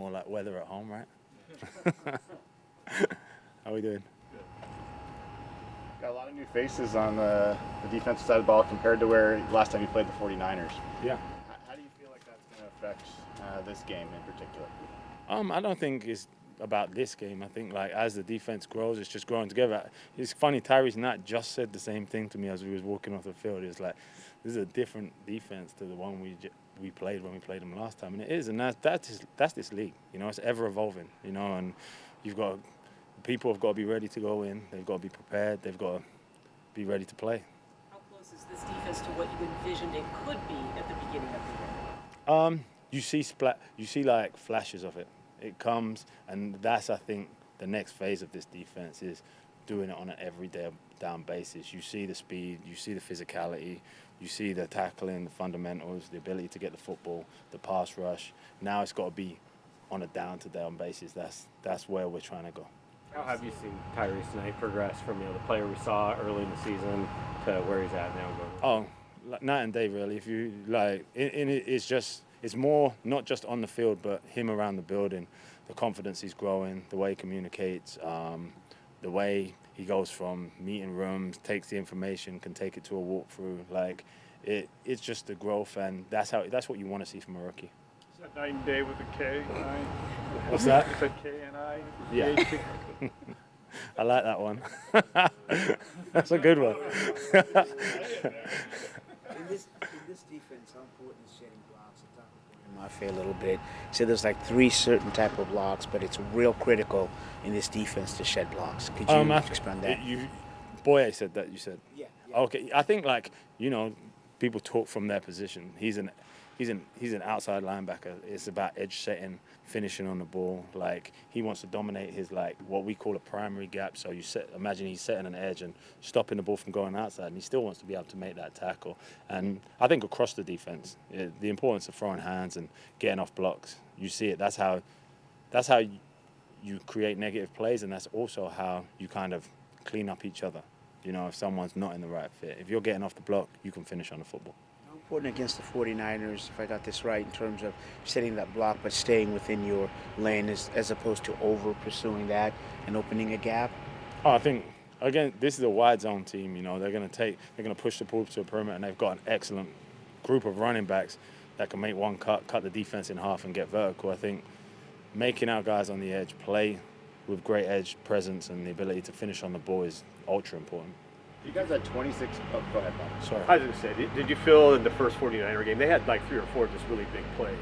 more like weather at home, right? How we doing? Got a lot of new faces on the defensive side of the ball compared to where last time you played the 49ers. Yeah. How do you feel like that's going to affect this game in particular? I don't think it's about this game. I think like as the defense grows, it's just growing together. It's funny, Tyrese Knapp just said the same thing to me as we was walking off the field. It's like this is a different defense to the one we played when we played them last time, and it is, and that's this league. You know, it's ever evolving. You know, and you've got people have got to be ready to go in. They've got to be prepared. They've got to be ready to play. How close is this defense to what you envisioned it could be at the beginning of the year? You see like flashes of it. It comes, and that's, I think, the next phase of this defense is doing it on an everyday down basis. You see the speed, you see the physicality, you see the tackling, the fundamentals, the ability to get the football, the pass rush. Now it's got to be on a down-to-down basis. That's where we're trying to go. How have you seen Tyrese Knight progress from the player we saw early in the season to where he's at now? Oh, night and day, really. If you like, it's more not just on the field, but him around the building. The confidence he's growing, the way he communicates, the way he goes from meeting rooms, takes the information, can take it to a walkthrough. Like it's just the growth, and that's what you want to see from a rookie. Is that night and day with a K? What's that? It's a K and I. Yeah. I like that one. That's a good one. in this defense, how important is shedding blocks? I talked about Murphy a little bit. So there's like 3 certain type of blocks, but it's real critical in this defense to shed blocks. Could you expand that? Boye said that. You said. Yeah. Okay, I think people talk from their position. He's an outside linebacker. It's about edge setting, finishing on the ball. Like he wants to dominate his what we call a primary gap. So imagine he's setting an edge and stopping the ball from going outside, and he still wants to be able to make that tackle. And I think across the defense, the importance of throwing hands and getting off blocks. You see it. That's how you create negative plays, and that's also how you kind of clean up each other. You know, if someone's not in the right fit, if you're getting off the block, you can finish on the football. How important against the 49ers, if I got this right, in terms of setting that block but staying within your lane as opposed to over pursuing that and opening a gap? Oh, I think, again, this is a wide zone team. You know, they're going to push the ball to a perimeter, and they've got an excellent group of running backs that can make one cut the defense in half and get vertical. I think making our guys on the edge play with great edge presence and the ability to finish on the ball is ultra important. You guys had 26. Oh, go ahead, Bob. Sorry. I was going to say, did you feel in the first 49er game, they had like 3 or 4 just really big plays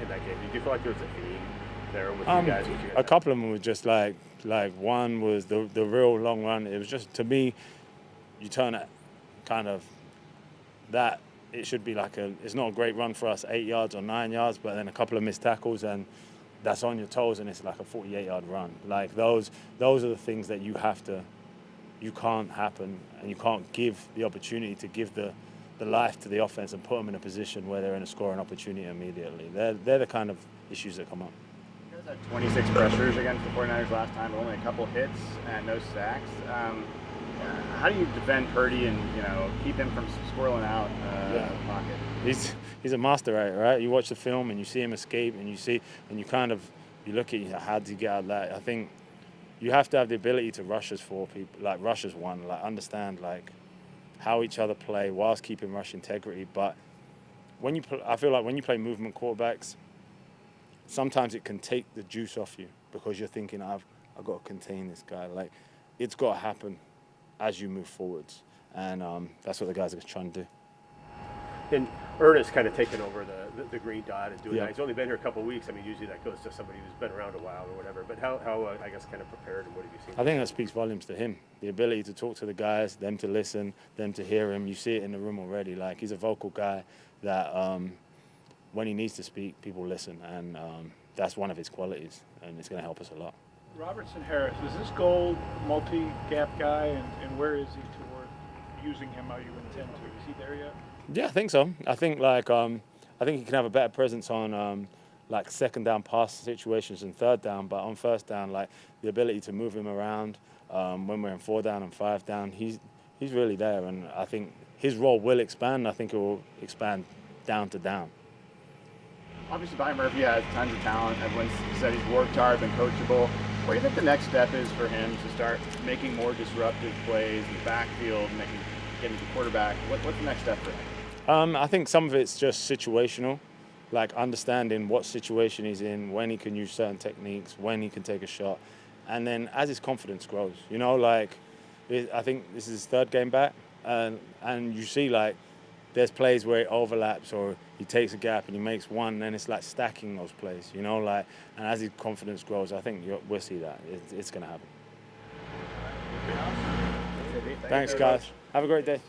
in that game. Did you feel like there was a theme there with you guys? A couple of them were just like one was the real long run. It was just, to me, you turn it kind of that, it should be it's not a great run for us, 8 yards or 9 yards, but then a couple of missed tackles and that's on your toes and it's like a 48-yard run. Like those are the things that you can't happen, and you can't give the opportunity to give the life to the offense and put them in a position where they're in a scoring opportunity immediately. They're the kind of issues that come up. You guys had 26 pressures against the 49ers last time, only a couple hits and no sacks. How do you defend Purdy and keep him from squirreling out of the pocket? He's a master at it, right? You watch the film and you see him escape, and you look at how did he get out of that. I think you have to have the ability to rush as 4 people, rush as one, understand how each other play whilst keeping rush integrity. But I feel like when you play movement quarterbacks, sometimes it can take the juice off you because you're thinking, I've got to contain this guy. It's got to happen as you move forwards, and that's what the guys are trying to do. And Ernest kind of taking over the green dot and doing that. He's only been here a couple of weeks. I mean, usually that goes to somebody who's been around a while or whatever. But how I guess, kind of prepared, and what have you seen? I think that speaks volumes to him. The ability to talk to the guys, them to listen, them to hear him. You see it in the room already. He's a vocal guy that when he needs to speak, people listen. And that's one of his qualities, and it's going to help us a lot. Robertson-Harris, is this gold multi-gap guy, and where is he toward using him how you intend to? Is he there yet? Yeah, I think so. I think I think he can have a better presence on second down pass situations and third down, but on first down, the ability to move him around when we're in 4 down and 5 down, he's really there, and I think his role will expand. I think it will expand down to down. Obviously, Byron Murphy has tons of talent. Everyone's said he's worked hard, been coachable. What do you think the next step is for him to start making more disruptive plays in the backfield, getting to the quarterback? What's the next step for him? I think some of it's just situational, like understanding what situation he's in, when he can use certain techniques, when he can take a shot. And then as his confidence grows, you know, like I think this is his third game back. And you see, like, there's plays where it overlaps or he takes a gap and he makes one, and then it's like stacking those plays, you know, like, and as his confidence grows, I think we'll see that. It's going to happen. Thanks, guys. Have a great day.